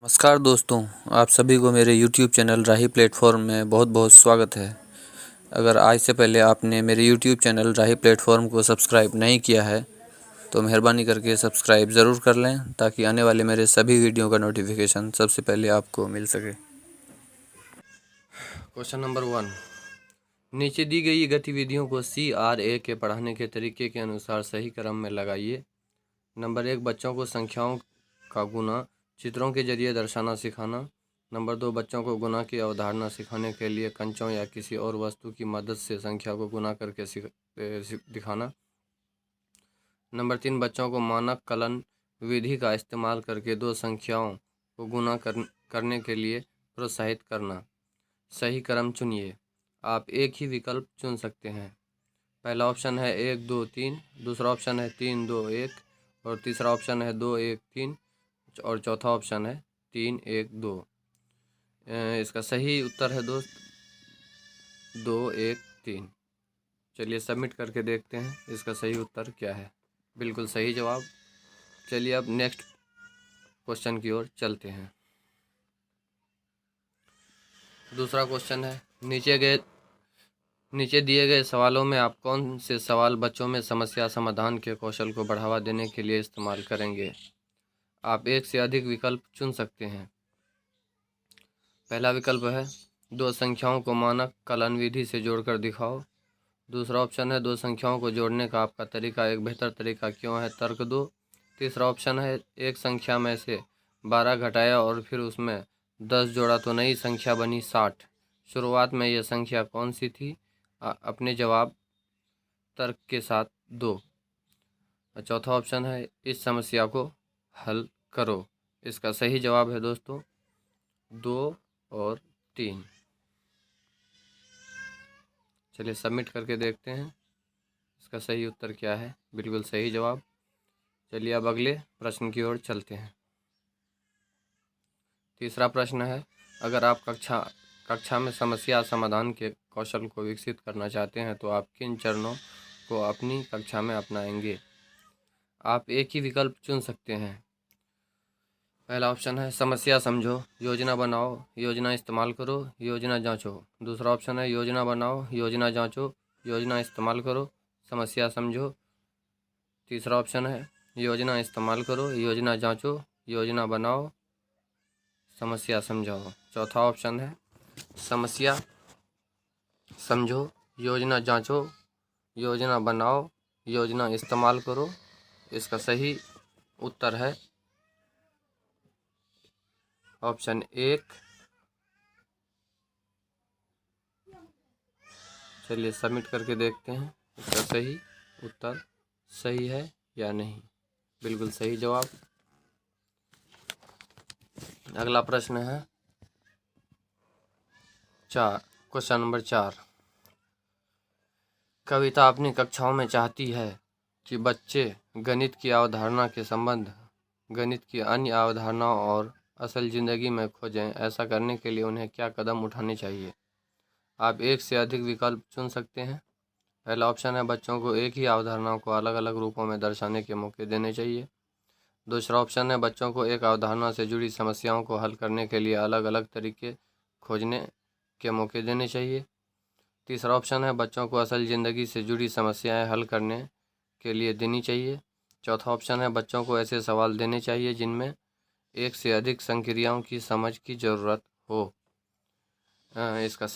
नमस्कार दोस्तों, आप सभी को मेरे YouTube चैनल राही प्लेटफॉर्म में बहुत बहुत स्वागत है। अगर आज से पहले आपने मेरे YouTube चैनल राही प्लेटफॉर्म को सब्सक्राइब नहीं किया है तो मेहरबानी करके सब्सक्राइब ज़रूर कर लें ताकि आने वाले मेरे सभी वीडियो का नोटिफिकेशन सबसे पहले आपको मिल सके। Question number 1। नीचे दी गई गतिविधियों को CRA के पढ़ाने के तरीके के अनुसार सही क्रम में लगाइए। नंबर 1, बच्चों को संख्याओं का गुणा चित्रों के जरिए दर्शाना सिखाना। नंबर 2, बच्चों को गुणा की अवधारणा सिखाने के लिए कंचों या किसी और वस्तु की मदद से संख्या को गुणा करके दिखाना। नंबर 3, बच्चों को मानक कलन विधि का इस्तेमाल करके दो संख्याओं को गुणा करने के लिए प्रोत्साहित करना। सही क्रम चुनिए। आप एक ही विकल्प चुन सकते हैं। पहला ऑप्शन है 1 2 3, दूसरा ऑप्शन है 3 2 1 और तीसरा ऑप्शन है 2 1 3 और चौथा ऑप्शन है 3 1 2। इसका सही उत्तर है दोस्त 2 1 3। चलिए सबमिट करके देखते हैं इसका सही उत्तर क्या है। बिल्कुल सही जवाब। चलिए अब नेक्स्ट क्वेश्चन की ओर चलते हैं। दूसरा क्वेश्चन है, नीचे दिए गए सवालों में आप कौन से सवाल बच्चों में समस्या समाधान के कौशल को बढ़ावा देने के लिए इस्तेमाल करेंगे। आप एक से अधिक विकल्प चुन सकते हैं। पहला विकल्प है दो संख्याओं को मानक कलन विधि से जोड़कर दिखाओ। दूसरा ऑप्शन है दो संख्याओं को जोड़ने का आपका तरीका एक बेहतर तरीका क्यों है, तर्क दो। तीसरा ऑप्शन है एक संख्या में से 12 घटाया और फिर उसमें 10 जोड़ा तो नई संख्या बनी 60। शुरुआत में यह संख्या कौन सी थी? अपने जवाब तर्क के साथ दो। चौथा ऑप्शन है इस समस्या को हल करो। इसका सही जवाब है दोस्तों 2 और 3। चलिए सबमिट करके देखते हैं इसका सही उत्तर क्या है। बिल्कुल सही जवाब। चलिए अब अगले प्रश्न की ओर चलते हैं। तीसरा प्रश्न है, अगर आप कक्षा में समस्या समाधान के कौशल को विकसित करना चाहते हैं तो आप किन चरणों को अपनी कक्षा में अपनाएंगे। आप एक ही विकल्प चुन सकते हैं। पहला ऑप्शन है समस्या समझो, योजना बनाओ, योजना इस्तेमाल करो, योजना जांचो। दूसरा ऑप्शन है योजना बनाओ, योजना जांचो, योजना इस्तेमाल करो, समस्या समझो। तीसरा ऑप्शन है योजना इस्तेमाल करो, योजना जांचो, योजना बनाओ, समस्या समझाओ। चौथा ऑप्शन है समस्या समझो, योजना जांचो, योजना बनाओ, योजना इस्तेमाल करो। इसका सही उत्तर है ऑप्शन 1। चलिए सबमिट करके देखते हैं इसका सही उत्तर सही है या नहीं। बिल्कुल सही जवाब। अगला प्रश्न है क्वेश्चन नंबर 4। कविता अपनी कक्षाओं में चाहती है कि बच्चे गणित की अवधारणा के संबंध गणित की अन्य अवधारणाओं और असल ज़िंदगी में खोजें। ऐसा करने के लिए उन्हें क्या कदम उठाने चाहिए। आप एक से अधिक विकल्प चुन सकते हैं। पहला ऑप्शन है बच्चों को एक ही अवधारणा को अलग अलग रूपों में दर्शाने के मौके देने चाहिए। दूसरा ऑप्शन है बच्चों को एक अवधारणा से जुड़ी समस्याओं को हल करने के लिए अलग अलग तरीके खोजने के मौके देने चाहिए। तीसरा ऑप्शन है बच्चों को असल ज़िंदगी से जुड़ी समस्याएं हल करने के लिए देनी चाहिए। चौथा ऑप्शन है बच्चों को ऐसे सवाल देने चाहिए जिनमें एक से अधिक संक्रियाओं की समझ की ज़रूरत हो। इसका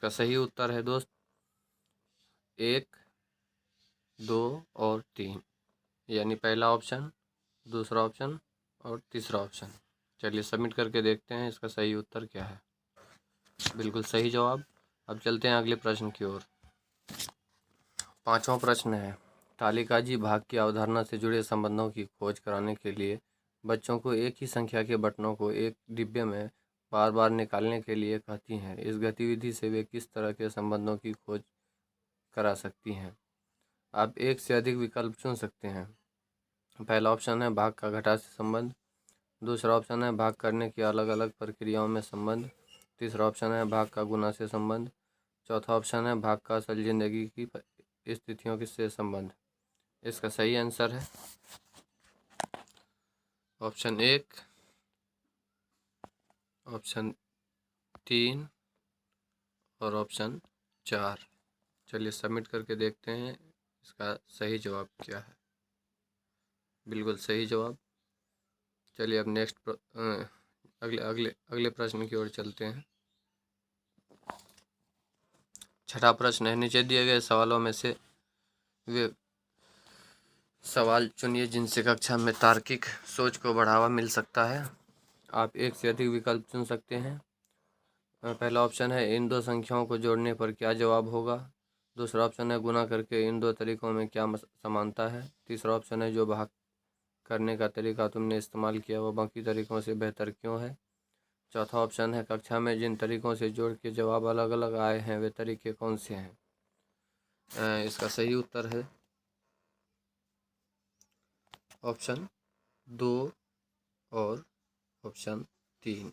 सही उत्तर है दोस्त 1 2 और 3, यानी पहला ऑप्शन, दूसरा ऑप्शन और तीसरा ऑप्शन। चलिए सबमिट करके देखते हैं इसका सही उत्तर क्या है। बिल्कुल सही जवाब। अब चलते हैं अगले प्रश्न की ओर। पांचवा प्रश्न है तालिकाजी भाग की अवधारणा से जुड़े संबंधों की खोज कराने के लिए बच्चों को एक ही संख्या के बटनों को एक डिब्बे में बार बार निकालने के लिए कहती हैं। इस गतिविधि से वे किस तरह के संबंधों की खोज करा सकती हैं। आप एक से अधिक विकल्प चुन सकते हैं। पहला ऑप्शन है भाग का घटा से संबंध। दूसरा ऑप्शन है भाग करने की अलग अलग प्रक्रियाओं में संबंध। तीसरा ऑप्शन है भाग का गुणा से संबंध। चौथा ऑप्शन है भाग का असल जिंदगी की स्थितियों से संबंध। इसका सही आंसर है ऑप्शन 1 ऑप्शन 3 और ऑप्शन 4। चलिए सबमिट करके देखते हैं इसका सही जवाब क्या है। बिल्कुल सही जवाब। चलिए अब नेक्स्ट अगले अगले अगले प्रश्न की ओर चलते हैं। छठा प्रश्न है, नीचे दिए गए सवालों में से वे सवाल चुनिए जिनसे कक्षा में तार्किक सोच को बढ़ावा मिल सकता है। आप एक से अधिक विकल्प चुन सकते हैं। पहला ऑप्शन है, इन दो संख्याओं को जोड़ने पर क्या जवाब होगा। दूसरा ऑप्शन है, गुणा करके इन दो तरीकों में क्या समानता है। तीसरा ऑप्शन है, जो भाग करने का तरीका तुमने इस्तेमाल किया वो बाकी तरीकों से बेहतर क्यों है। चौथा ऑप्शन है, कक्षा में जिन तरीकों से जोड़ के जवाब अलग अलग आए हैं वे तरीके कौन से हैं। इसका सही उत्तर है ऑप्शन 2 और ऑप्शन 3।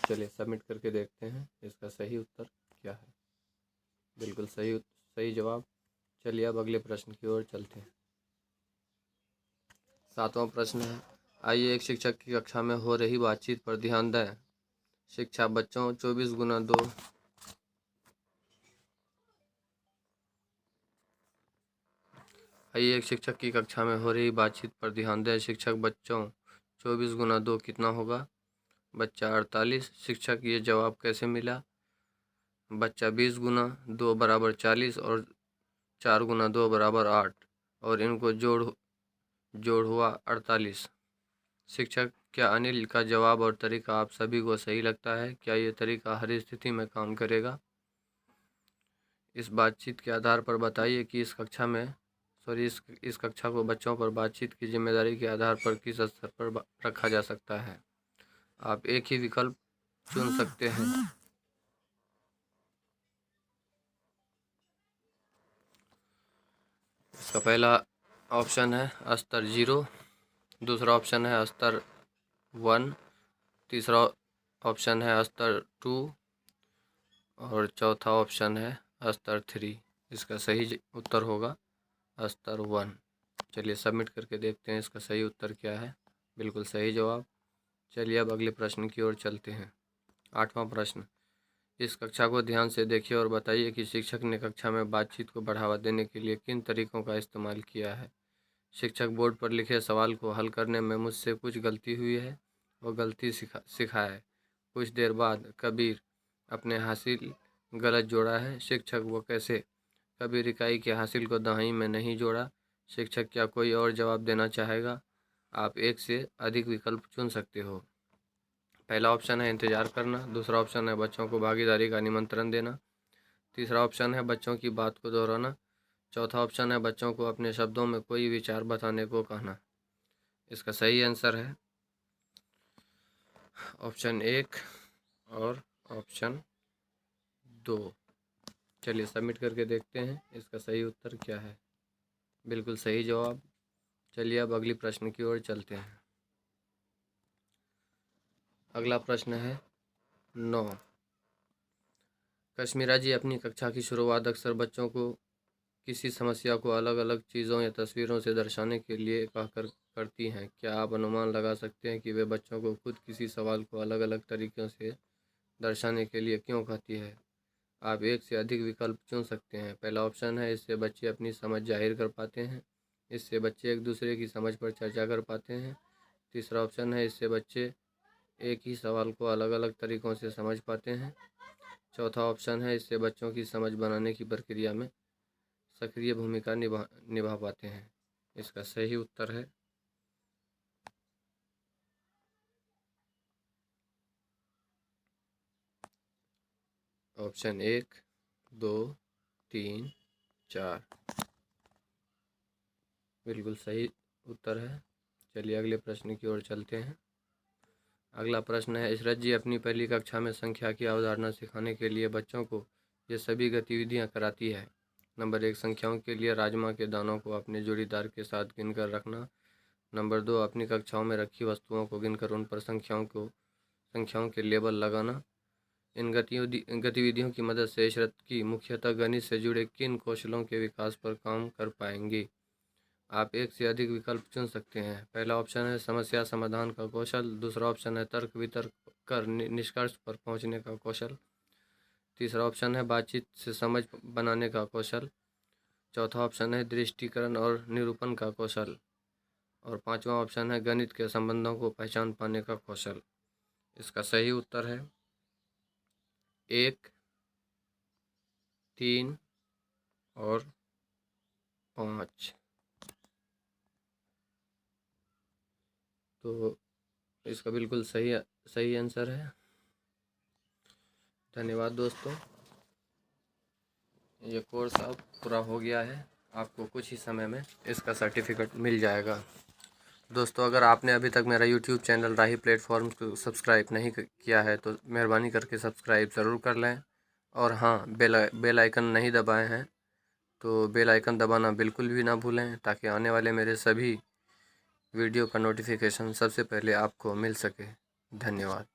चलिए सबमिट करके देखते हैं इसका सही उत्तर क्या है। बिल्कुल सही जवाब। चलिए अब अगले प्रश्न की ओर चलते हैं। सातवां प्रश्न है, आइए एक शिक्षक की कक्षा में हो रही बातचीत पर ध्यान दें। शिक्षा बच्चों 24 गुना 2 आइए एक शिक्षक की कक्षा में हो रही बातचीत पर ध्यान दें। शिक्षक बच्चों 24 गुना 2 कितना होगा। बच्चा 48। शिक्षक ये जवाब कैसे मिला। बच्चा 20 गुना 2 बराबर 40 और 4 गुना 2 बराबर 8 और इनको जोड़ हुआ 48। शिक्षक, क्या अनिल का जवाब और तरीका आप सभी को सही लगता है। क्या ये तरीका हर स्थिति में काम करेगा। इस बातचीत के आधार पर बताइए कि इस कक्षा को बच्चों पर बातचीत की जिम्मेदारी के आधार पर किस स्तर पर रखा जा सकता है। आप एक ही विकल्प चुन सकते हैं। इसका पहला ऑप्शन है स्तर 0, दूसरा ऑप्शन है स्तर 1, तीसरा ऑप्शन है स्तर 2 और चौथा ऑप्शन है स्तर 3। इसका सही उत्तर होगा स्तर 1। चलिए सबमिट करके देखते हैं इसका सही उत्तर क्या है। बिल्कुल सही जवाब। चलिए अब अगले प्रश्न की ओर चलते हैं। आठवां प्रश्न, इस कक्षा को ध्यान से देखिए और बताइए कि शिक्षक ने कक्षा में बातचीत को बढ़ावा देने के लिए किन तरीकों का इस्तेमाल किया है। शिक्षक बोर्ड पर लिखे सवाल को हल करने में मुझसे कुछ गलती हुई है, वो गलती सिखाए। कुछ देर बाद कबीर अपने हासिल गलत जोड़ा है। शिक्षक, वो कैसे। कबीर इकाई के हासिल को दहाई में नहीं जोड़ा। शिक्षक, क्या कोई और जवाब देना चाहेगा। आप एक से अधिक विकल्प चुन सकते हो। पहला ऑप्शन है इंतजार करना, दूसरा ऑप्शन है बच्चों को भागीदारी का निमंत्रण देना, तीसरा ऑप्शन है बच्चों की बात को दोहराना, चौथा ऑप्शन है बच्चों को अपने शब्दों में कोई विचार बताने को कहना। इसका सही आंसर है ऑप्शन 1 और ऑप्शन 2। चलिए सबमिट करके देखते हैं इसका सही उत्तर क्या है। बिल्कुल सही जवाब। चलिए अब अगली प्रश्न की ओर चलते हैं। अगला प्रश्न है 9। कश्मीरा जी अपनी कक्षा की शुरुआत अक्सर बच्चों को किसी समस्या को अलग अलग चीज़ों या तस्वीरों से दर्शाने के लिए कहकर करती हैं। क्या आप अनुमान लगा सकते हैं कि वे बच्चों को खुद किसी सवाल को अलग अलग तरीक़ों से दर्शाने के लिए क्यों कहती है। आप एक से अधिक विकल्प चुन सकते हैं। पहला ऑप्शन है, इससे बच्चे अपनी समझ जाहिर कर पाते हैं। इससे बच्चे एक दूसरे की समझ पर चर्चा कर पाते हैं। तीसरा ऑप्शन है, इससे बच्चे एक ही सवाल को अलग अलग तरीक़ों से समझ पाते हैं। चौथा ऑप्शन है, इससे बच्चों की समझ बनाने की प्रक्रिया में सक्रिय भूमिका निभा पाते हैं। इसका सही उत्तर है ऑप्शन 1, 2, 3, 4। बिल्कुल सही उत्तर है। चलिए अगले प्रश्न की ओर चलते हैं। अगला प्रश्न है, इशरत जी अपनी पहली कक्षा में संख्या की अवधारणा सिखाने के लिए बच्चों को ये सभी गतिविधियां कराती है। नंबर 1, संख्याओं के लिए राजमा के दानों को अपने जोड़ीदार के साथ गिनकर रखना। नंबर 2, अपनी कक्षाओं में रखी वस्तुओं को गिनकर उन पर संख्याओं के लेबल लगाना। इन गतिविधियों की मदद से इशरत की मुख्यतः गणित से जुड़े किन कौशलों के विकास पर काम कर पाएंगी। आप एक से अधिक विकल्प चुन सकते हैं। पहला ऑप्शन है समस्या समाधान का कौशल, दूसरा ऑप्शन है तर्क वितर्क कर निष्कर्ष पर पहुंचने का कौशल, तीसरा ऑप्शन है बातचीत से समझ बनाने का कौशल, चौथा ऑप्शन है दृष्टिकरण और निरूपण का कौशल, और पांचवा ऑप्शन है गणित के संबंधों को पहचान पाने का कौशल। इसका सही उत्तर है 1, 3 और 5। तो इसका बिल्कुल सही आंसर है। धन्यवाद दोस्तों, ये कोर्स अब पूरा हो गया है। आपको कुछ ही समय में इसका सर्टिफिकेट मिल जाएगा। दोस्तों, अगर आपने अभी तक मेरा YouTube चैनल राही प्लेटफॉर्म को सब्सक्राइब नहीं किया है तो मेहरबानी करके सब्सक्राइब ज़रूर कर लें। और हाँ, बेल आइकन नहीं दबाए हैं तो बेल आइकन दबाना बिल्कुल भी ना भूलें, ताकि आने वाले मेरे सभी वीडियो का नोटिफिकेशन सबसे पहले आपको मिल सके। धन्यवाद।